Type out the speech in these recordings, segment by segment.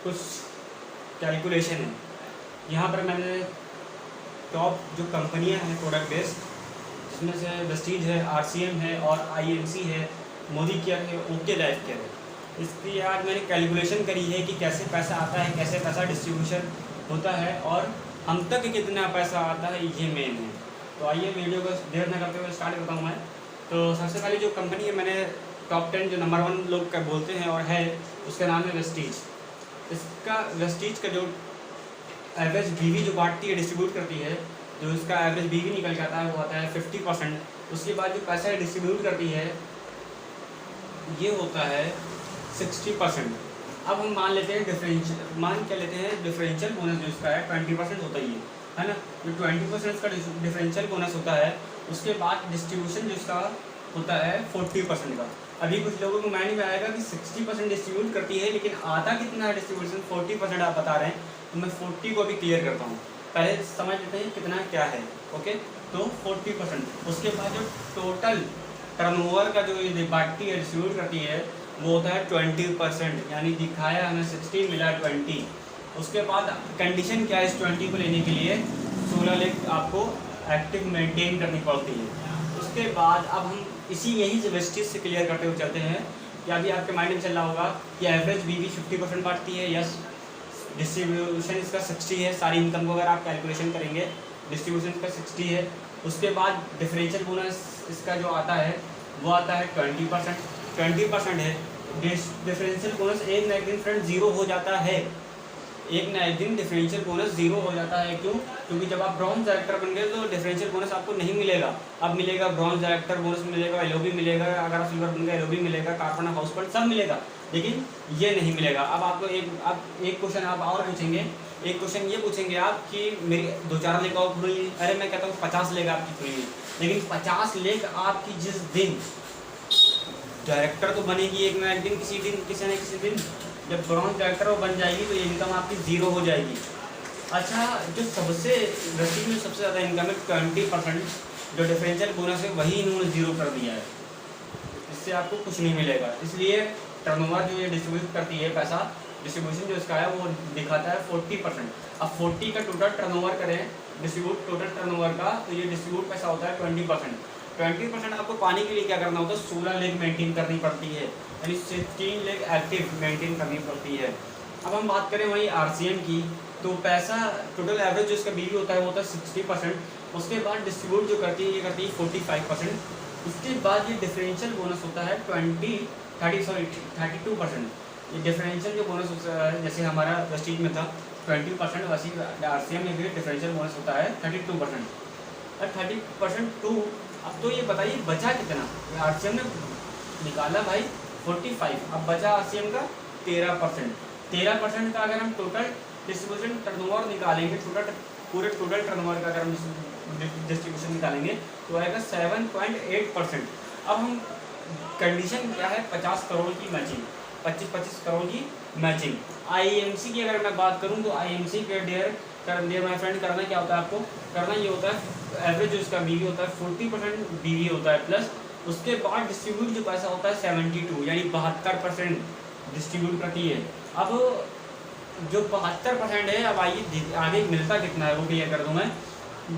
कुछ कैलकुलेशन है। यहाँ पर मैंने टॉप जो कंपनियाँ हैं प्रोडक्ट बेस्ड, जिसमें से वेस्टीज है, RCM है और IMC है, मोदी केयर है, ओके लाइफ केयर है। इसकी आज मैंने कैलकुलेशन करी है कि कैसे पैसा आता है, कैसे पैसा डिस्ट्रीब्यूशन होता है और हम तक कितना पैसा आता है, ये मेन है। तो आइए वीडियो को देर न करते हुए स्टार्ट करता हूँ मैं। तो सबसे पहले जो कंपनी है, मैंने टॉप 10 जो नंबर 1 लोग का बोलते हैं और है, उसका नाम है वेस्टीज। इसका वेस्टीज का जो एवरेज BV जो बांटती है, डिस्ट्रीब्यूट करती है, जो इसका एवरेज BV निकल के आता है वो आता है 50%। उसके बाद जो पैसा डिस्ट्रीब्यूट करती है ये होता है 60%। अब हम मान लेते हैं डिफरेंशियल बोनस जो इसका है 20% होता ही है ना। जो 20% का डिफरेंशियल बोनस होता है, उसके बाद डिस्ट्रीब्यूशन जो इसका होता है 40% का। अभी कुछ लोगों को माइंड में आएगा कि 60% डिस्ट्रीब्यूट करती है, लेकिन आता कितना है डिस्ट्रीब्यूशन, 40% आप बता रहे हैं। तो मैं 40 को भी क्लियर करता हूँ, पहले समझ लेते हैं कितना क्या है। ओके, तो 40%। उसके बाद जो टोटल टर्नओवर का जो ये बांटती है, डिस्ट्रीब्यूट करती है, वो होता है 20%। यानी दिखाया हमें 60 मिला 20। उसके बाद कंडीशन क्या है इस 20 को लेने के लिए, 16 लेग आपको एक्टिव मेंटेन करनी पड़ती है। उसके बाद अब हम यहीं से वेस्टीज से क्लियर करते हुए चलते हैं कि अभी आपके माइंड में चल रहा होगा कि एवरेज BV 50% बांटती है, यस। डिस्ट्रीब्यूशन इसका 60 है, सारी इनकम को अगर आप कैलकुलेशन करेंगे डिस्ट्रीब्यूशन इसका 60 है। उसके बाद डिफरेंशियल बोनस इसका जो आता है वो आता है 20% है। डिफरेंशियल बोनस एक ना एक दिन फ्रेंड ज़ीरो हो जाता है, एक ना एक दिन डिफरेंशियल बोनस ज़ीरो हो जाता है। क्यों? क्योंकि जब आप ब्रॉन्ज डायरेक्टर बन गए तो डिफरेंशियल बोनस आपको नहीं मिलेगा। अब मिलेगा ब्रॉन्ज डायरेक्टर बोनस मिलेगा, LOB मिलेगा, अगर आप सिल्वर बन गए LOB मिलेगा, कारखाना हाउस फंड सब मिलेगा, लेकिन ये नहीं मिलेगा। अब आपको एक क्वेश्चन आप और पूछेंगे, एक क्वेश्चन ये पूछेंगे आप कि मेरी 2-4 लेग और खुली, अरे मैं कहता हूँ 50 लेग आपकी खुली, लेकिन 50 लेग आपकी जिस दिन डायरेक्टर तो बनेगी एक ना एक दिन, किसी न किसी दिन जब ब्रॉन्ज डायरेक्टर वो बन जाएगी तो ये इनकम आपकी ज़ीरो हो जाएगी। अच्छा, जो सबसे वेस्टीज में सबसे ज़्यादा इनकम है 20%, जो डिफरेंशियल बोनस है वही इन्होंने ज़ीरो कर दिया है, इससे आपको कुछ नहीं मिलेगा। इसलिए टर्नओवर जो ये डिस्ट्रीब्यूट करती है पैसा, डिस्ट्रीब्यूशन जो इसका है वो दिखाता है 40%। अब 40 का टोटल टर्नओवर करें, डिस्ट्रीब्यूट टोटल टर्नओवर का, तो ये डिस्ट्रीब्यूट पैसा होता है 20%। 20% आपको पाने के लिए क्या करना होता है, 16 लेग मेंटेन करनी पड़ती है, यानी 16 लेग एक्टिव मेंटेन करनी पड़ती है। अब हम बात करें वही RCM की, तो पैसा टोटल एवरेज जो इसका BV होता है वो होता है 60%। उसके बाद डिस्ट्रीब्यूट जो करती है ये करती है 45%। उसके बाद ये डिफरेंशियल बोनस होता है 32%। ये डिफरेंशियल जो बोनस होता है, जैसे हमारा वेस्टीज में था 20%, वैसे RCM में भी डिफरेंशियल बोनस होता है 32%। और 30% टू, अब तो ये बताइए बचा कितना। RCM ने निकाला भाई 45, अब बचा RCM का 13%। 13% का अगर हम टोटल डिस्ट्रीब्यूशन टर्नओवर निकालेंगे, पूरे टोटल टर्नओवर का अगर हम डिस्ट्रीब्यूशन निकालेंगे तो आएगा 7.8%। अब हम कंडीशन क्या है, 50 करोड़ की मैचिंग, 25 करोड़ की मैचिंग। IMC की अगर मैं बात करूं तो IMC के डियर माय फ्रेंड करना क्या होता है, आपको करना ये होता है, एवरेज जो इसका BV होता है 40% BV होता है प्लस, उसके बाद डिस्ट्रीब्यूट जो पैसा होता है 72, यानी 72% डिस्ट्रीब्यूट करती है। अब जो 72% है, अब आइए आगे मिलता कितना है वो क्लियर कर दूँ मैं।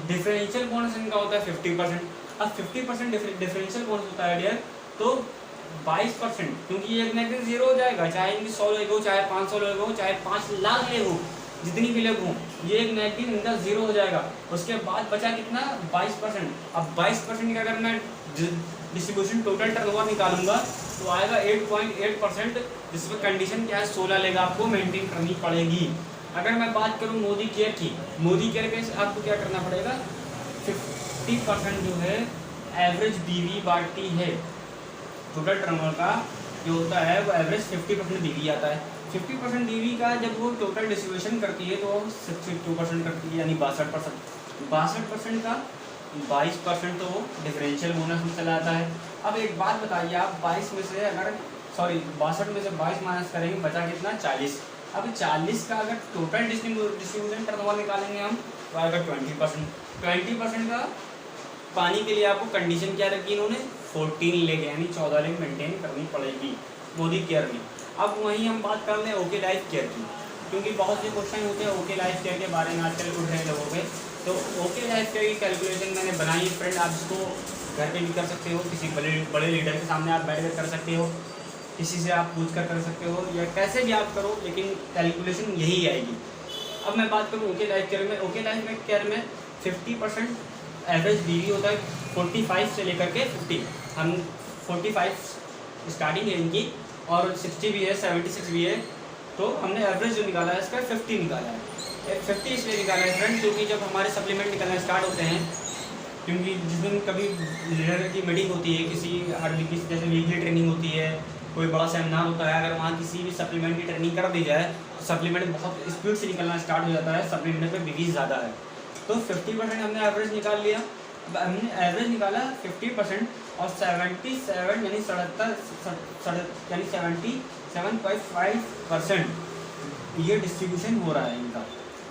डिफरेंशियल बोनस इनका होता है 50%। अब 50% डिफरेंशियल बोनस होता है डियर, तो 22%, क्योंकि ये एक ना एक दिन ज़ीरो हो जाएगा, चाहे इनकी 100 लेग हो, चाहे 500 लेग हो, चाहे 5 लाख लेग हो, जितनी भी लेग हो, ये एक ना एक दिन इनका ज़ीरो हो जाएगा। उसके बाद बचा कितना, 22%। अब 22% का अगर मैं डिस्ट्रीब्यूशन टोटल टर्नओवर निकालूंगा तो आएगा 8.8%, जिसमें कंडीशन क्या है, 16 लेग आपको मेंटेन करनी पड़ेगी। अगर मैं बात करूं मोदी केयर की, मोदी केयर के आपको क्या करना पड़ेगा, 50% जो है एवरेज BV बांटती है, टोटल टर्नओवर का जो होता है वो एवरेज 50% BV आता है। 50% BV का जब वो टोटल डिस्ट्रीब्यूशन करती है तो 62% करती है, यानी 62%। 62% का 22% तो डिफरेंशियल बोनस में चला आता है। अब एक बात बताइए आप, 22 में से अगर 62 में से 22 माइनस करेंगे, बचा कितना, 40। अब 40 का अगर टोटल डिस्ट्रीब्यूशन टर्नओवर निकालेंगे हम तो आएगा 20%। 20% का पाने के लिए आपको कंडीशन क्या रखी इन्होंने, 14 लेग, यानी 14 लेग मेंटेन करनी पड़ेगी मोदी केयर में। अब वहीं हम बात कर लें ओके लाइफ केयर की। क्योंकि बहुत से क्वेश्चन होते हैं ओके लाइफ केयर के बारे में आजकल उठ रहे लोगों के। तो ओके लाइफ केयर की कैलकुलेशन मैंने बनाई फ्रेंड, आप इसको घर पे भी कर सकते हो, किसी बड़े लीडर के सामने आप बैठ कर कर सकते हो, किसी से आप पूछ कर सकते हो, या कैसे भी आप करो, लेकिन कैलकुलेशन यही आएगी। अब मैं बात करूँ ओके लाइफ केयर में, ओके लाइफ में केयर में 50% एवरेज बीवी होता है, 45 से लेकर के 50। हम 45 स्टार्टिंग है इनकी और 60 भी है, 76 भी है, तो हमने एवरेज जो निकाला है इसका 50 निकाला है। 50 इसलिए निकाला है फ्रेंड क्योंकि जब हमारे सप्लीमेंट निकलना स्टार्ट होते हैं, क्योंकि जिस दिन कभी लीडर की मीटिंग होती है, किसी हर वीक जैसे वीकली ट्रेनिंग होती है, कोई बड़ा सेमिनार होता है, अगर वहाँ किसी भी सप्लीमेंट की ट्रेनिंग कर दी जाए तो सप्लीमेंट बहुत स्पीड से निकलना स्टार्ट हो जाता है, सप्लीमेंट पे बीवी ज़्यादा है। तो 50% हमने एवरेज निकाल लिया। हमने एवरेज निकाला 50% और 77 यानी 77.5% ये डिस्ट्रीब्यूशन हो रहा है इनका।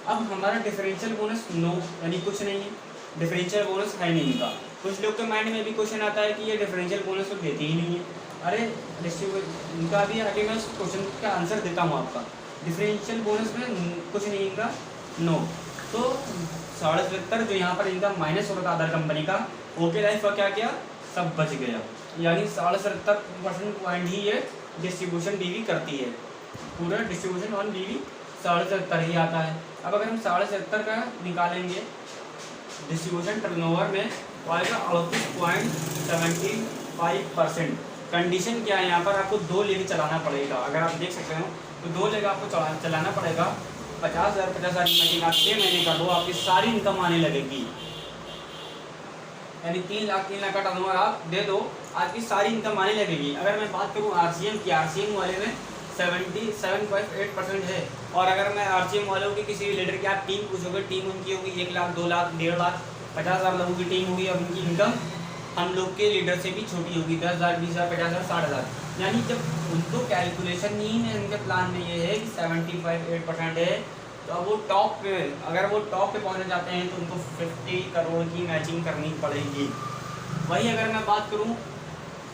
अब हमारा डिफरेंशियल बोनस नो यानी कुछ नहीं है, डिफरेंशियल बोनस है नहीं इनका। कुछ लोग के माइंड में भी क्वेश्चन आता है कि ये डिफरेंशियल बोनस तो देती ही नहीं है। अरे इनका भी आगे मैं उस क्वेश्चन का आंसर देता हूँ आपका। डिफरेंशियल बोनस में कुछ नहीं इनका, नो। तो 77.5 जो यहाँ पर इनका माइनस हो रहा था अदर कंपनी का, ओके लाइफ का क्या किया, सब बच गया। यानी 77% पॉइंट ही ये डिस्ट्रीब्यूशन बीवी करती है, पूरा डिस्ट्रीब्यूशन ऑन बीवी 77.5 ही आता है। अब अगर हम 77.5 का निकालेंगे डिस्ट्रीब्यूशन टर्नओवर में तो आएगा 38.75%। कंडीशन क्या है यहाँ पर, आपको 2 लेग चलाना पड़ेगा। अगर आप देख सकते हो तो 2 लेग आपको चलाना पड़ेगा। 50,000 की मशीन आप 6 महीने का दो, आपकी सारी इनकम आने लगेगी। यानी 3 लाख का टर्नओवर आप दे दो, आपकी सारी इनकम आने लगेगी। अगर मैं बात करूँ आरसीएम की, आरसीएम वाले में 77.8% है। और अगर मैं आरसीएम वालों की किसी लीडर की आप टीम पूछोगे, टीम उनकी होगी 1 लाख 2 लाख 1.5 लाख 50,000 लोगों की टीम होगी। अब उनकी इनकम हम लोग के लीडर से भी छोटी होगी, 10,000 20,000 50,000 60,000। यानी जब उनको कैलकुलेशन नहीं है, उनके प्लान में ये है कि 75.8% है, तो अब वो टॉप पे, अगर वो टॉप पे पहुंचना चाहते हैं तो उनको 50 करोड़ की मैचिंग करनी पड़ेगी। वही अगर मैं बात करूं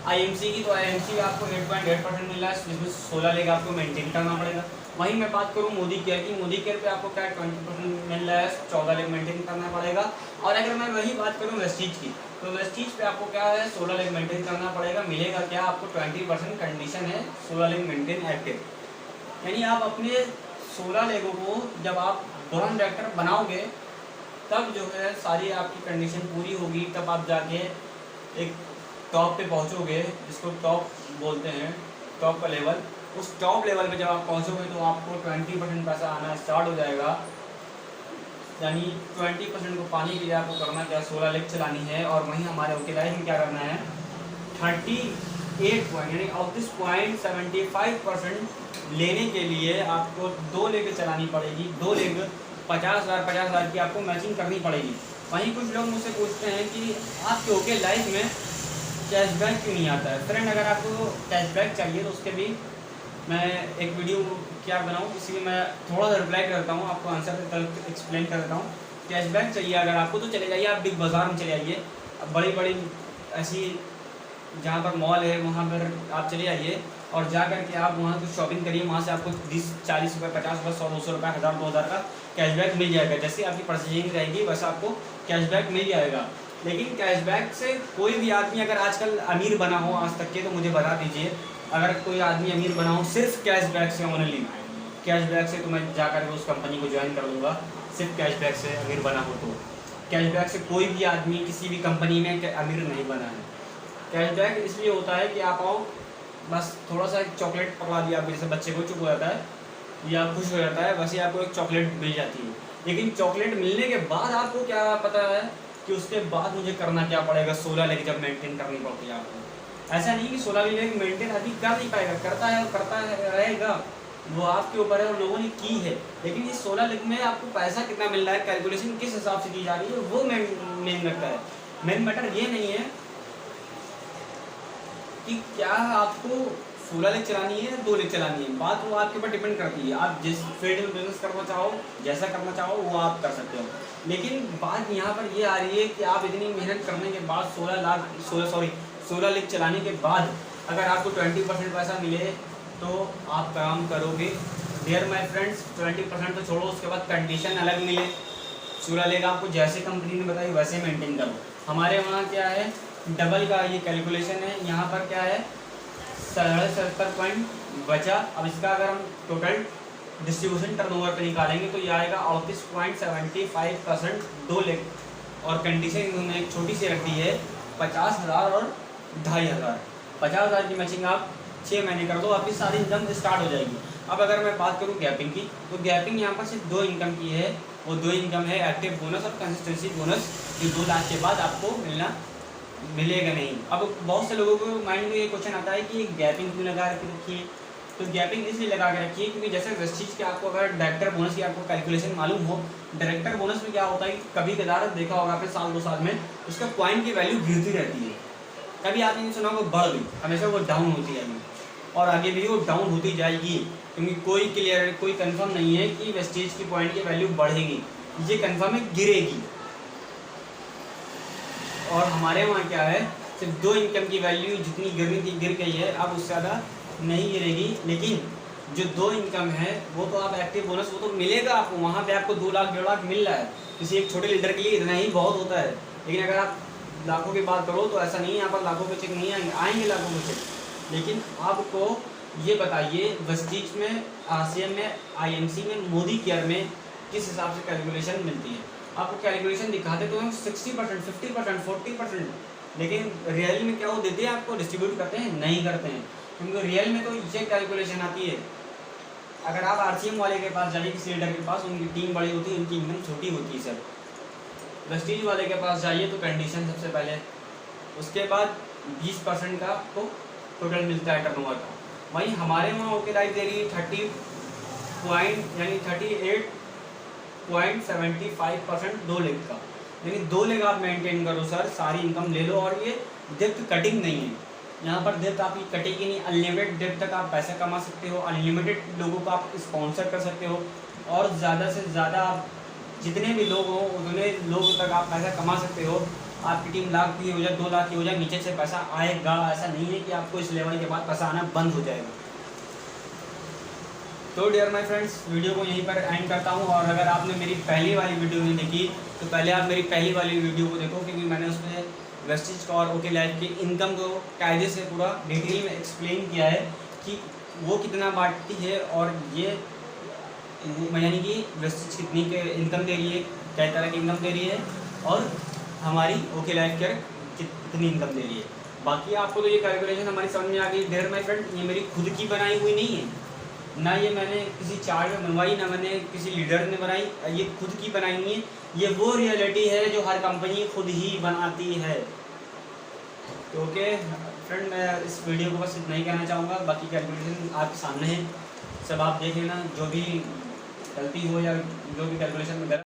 आईएमसी की, तो आईएमसी आपको 8.8% मिल रहा है, जिसमें 16 लेग आपको मेंटेन करना पड़ेगा। वहीं मैं बात करूं मोदी केयर की, मोदी केयर पे आपको क्या 20% मिल रहा है, 14 लेग मेंटेन करना पड़ेगा। और अगर मैं वही बात करूं वेस्टीज की, तो वेस्टीज पे आपको क्या है, 16 लेग मेंटेन करना पड़ेगा। मिलेगा क्या आपको, 20% कंडीशन है, 16 लेग मेंटेन एक्टिव। यानी आप अपने 16 लेगों को जब आप बोर्ड डायरेक्टर बनाओगे तब जो है सारी आपकी कंडीशन पूरी होगी, तब आप जाके एक टॉप पे पहुंचोगे, जिसको टॉप बोलते हैं, टॉप का लेवल। उस टॉप लेवल पे जब आप पहुंचोगे तो आपको 20% पैसा आना स्टार्ट हो जाएगा। यानी 20% को पाने के लिए आपको करना क्या, 16 लेग चलानी है। और वहीं हमारे ओके लाइफ में क्या करना है, 38 पॉइंट यानी 38.75% लेने के लिए आपको 2 लेग चलानी पड़ेगी। 2 लेग 50,000 की आपको मैचिंग करनी पड़ेगी। वहीं कुछ लोग मुझसे पूछते हैं कि आपके ओके लाइफ में कैशबैक क्यों नहीं आता है। फ्रेंड अगर आपको कैशबैक चाहिए तो उसके भी मैं एक वीडियो क्या बनाऊँ, इसलिए मैं थोड़ा सा रिप्लाई करता हूँ, आपको आंसर एक्सप्लेन कर देता हूँ। कैशबैक चाहिए अगर आपको तो चले जाइए आप बिग बाज़ार में चले आइए, बड़ी बड़ी ऐसी जहाँ पर मॉल है वहाँ पर आप चले आइए और जा कर के आप वहाँ कुछ शॉपिंग करिए। वहाँ से आपको 20-40 रुपये 50 रुपये 100-200 रुपये 1000-2000 का कैशबैक मिल जाएगा। जैसे आपकी परचेजिंग रहेगी बस आपको कैशबैक मिल जाएगा। लेकिन कैशबैक से कोई भी आदमी अगर आजकल अमीर बना हो आज तक के, तो मुझे बता दीजिए, अगर कोई आदमी अमीर बना हो सिर्फ कैशबैक से, ओनली कैशबैक से, तो मैं जा कर उस कंपनी को ज्वाइन कर लूँगा। सिर्फ कैशबैक से अमीर बना हो तो, कैशबैक से कोई भी आदमी किसी भी कंपनी में अमीर नहीं बना है। कैशबैक इसलिए होता है कि आप आओ, बस थोड़ा सा एक चॉकलेट पकड़ा दिया, जैसे बच्चे को चुप हो जाता है या खुश हो जाता है, वैसे आपको एक चॉकलेट मिल जाती है। लेकिन चॉकलेट मिलने के बाद आपको क्या पता है कि उसके बाद मुझे करना क्या पड़ेगा, 16 लेग जब मेंटेन करनी पड़ती है आपको। ऐसा नहीं कि 16 लेग मेंटेन आदमी कर नहीं पाएगा, करता है और करता रहेगा, वो आपके ऊपर है और लोगों ने की है। लेकिन इस 16 लेग में आपको पैसा कितना मिल रहा है, कैलकुलेशन किस हिसाब से की जा रही है, वो मेन रखता है। मेन मैटर ये नहीं है कि क्या आपको 16 लेग चलानी है या 2 लेग चलानी है, बात वो आपके ऊपर डिपेंड करती है। आप जिस फील्ड में बिजनेस करना चाहो, जैसा करना चाहो वो आप कर सकते हो। लेकिन बात यहाँ पर ये आ रही है कि आप इतनी मेहनत करने के बाद 16 लेग चलाने के बाद अगर आपको 20% पैसा मिले तो आप काम करोगे डियर माय फ्रेंड्स 20% तो छोड़ो, उसके बाद कंडीशन अलग मिले, चूरा लेगा आपको जैसे कंपनी ने बताई वैसे मेंटेन करो। हमारे वहाँ क्या है, डबल का ये कैलकुलेशन है। यहाँ पर क्या है 77 पॉइंट बचा। अब इसका अगर हम टोटल डिस्ट्रीब्यूशन टर्नओवर पे निकालेंगे तो ये आएगा 38.75%, 2 लाख। और कंडीशन इन्होंने एक छोटी सी रख दी है 50,000 और 2,500। 50,000 की मैचिंग आप 6 महीने कर दो, आपकी सारी इनकम स्टार्ट हो जाएगी। अब अगर मैं बात करूँ गैपिंग की, तो गैपिंग यहाँ पर सिर्फ 2 इनकम की है। वो 2 इनकम है एक्टिव बोनस और कंसिस्टेंसी बोनस, जो 2 लाख के बाद आपको मिलेगा नहीं। अब बहुत से लोगों को माइंड में ये क्वेश्चन आता है कि गैपिंग क्यों लगा के रखी है। तो गैपिंग इसलिए लगा के रखी है क्योंकि जैसे वेस्टीज के आपको अगर डायरेक्टर बोनस की आपको कैलकुलेशन मालूम हो, डायरेक्टर बोनस में क्या होता है कि कभी कदार देखा होगा आपने साल 2 साल में उसका पॉइंट की वैल्यू गिरती रहती है। कभी आपने नहीं सुना वो बढ़ गई, हमेशा वो डाउन होती है और आगे भी वो डाउन होती जाएगी, क्योंकि कोई कंफर्म नहीं है कि वेस्टीज की पॉइंट की वैल्यू बढ़ेगी, ये कंफर्म है गिरेगी। और हमारे वहाँ क्या है, सिर्फ 2 इनकम की वैल्यू जितनी गिरनी थी गिर गई है, अब उससे ज़्यादा नहीं गिरेगी। लेकिन जो 2 इनकम है वो तो आप एक्टिव बोनस वो तो मिलेगा आपको, वहाँ पे आपको 2 लाख 1.5 लाख मिल रहा है। किसी एक छोटे लीडर के लिए इतना ही बहुत होता है। लेकिन अगर आप लाखों की बात करो तो ऐसा नहीं है, यहाँ पर लाखों के चेक नहीं आएंगे लाखों के चेक। लेकिन आपको ये बताइए वेस्टीज में, आरसीएम में, आईएमसी में, मोदी केयर में किस हिसाब से कैलकुलेशन मिलती है। आपको कैलकुलेशन दिखाते तो हैं 60%, 50%, 40%, लेकिन रियल में क्या वो देते हैं आपको, डिस्ट्रीब्यूट करते हैं? नहीं करते हैं। क्योंकि रियल में तो ये कैलकुलेशन आती है। अगर आप आरसीएम वाले के पास जाइए, किसी लीडर के पास, उनकी टीम बड़ी होती है, उनकी इनकम छोटी होती है सर। वेस्टीज वाले के पास जाइए तो कंडीशन सबसे पहले, उसके बाद 20% का आपको टोटल मिलता है टर्नओवर का। वहीं हमारे वहाँ ओके लाइफ दे रही है 38.75%, 2 लाख का। यानी 2 लाख आप मेंटेन करो सर, सारी इनकम ले लो। और ये डेप्थ कटिंग नहीं है, यहाँ पर डेप्थ आपकी कटेगी नहीं। अनलिमिटेड डेप्थ तक आप पैसा कमा सकते हो, अनलिमिटेड लोगों को आप स्पॉन्सर कर सकते हो, और ज़्यादा से ज़्यादा आप जितने भी लोग हों उतने लोगों तक आप पैसा कमा सकते हो। आपकी टीम लाख की हो जाए, 2 लाख की हो जाए, नीचे से पैसा आएगा। ऐसा नहीं है कि आपको इस लेवल के बाद पैसा आना बंद हो जाएगा। तो डियर माय फ्रेंड्स, वीडियो को यहीं पर एंड करता हूँ। और अगर आपने मेरी पहली वाली वीडियो नहीं देखी तो पहले आप मेरी पहली वाली वीडियो को देखो, क्योंकि मैंने उसमें वेस्टीज का और ओके लाइफ की इनकम को कायदे से पूरा डिटेल में एक्सप्लेन किया है कि वो कितना बांटती है, और ये यानी कि वेस्टीज कितनी के इनकम दे रही है, कई तरह की इनकम दे रही है, और हमारी ओके लाइफ केयर कितनी इनकम दे रही है। बाकी आपको तो ये कैलकुलेशन हमारी समझ में आ गई। डियर माय फ्रेंड, ये मेरी खुद की बनाई हुई नहीं है, ना ये मैंने किसी चार्ट में बनवाई, ना मैंने किसी लीडर ने बनाई, ये खुद की बनाई हुई है। ये वो रियलिटी है जो हर कंपनी खुद ही बनाती है। तो ओके फ्रेंड, मैं इस वीडियो को बस इतना ही कहना चाहूँगा। बाकी कैलकुलेशन आपके सामने है, सब आप देख लेना, जो भी गलती हो या जो भी कैलकुलेशन में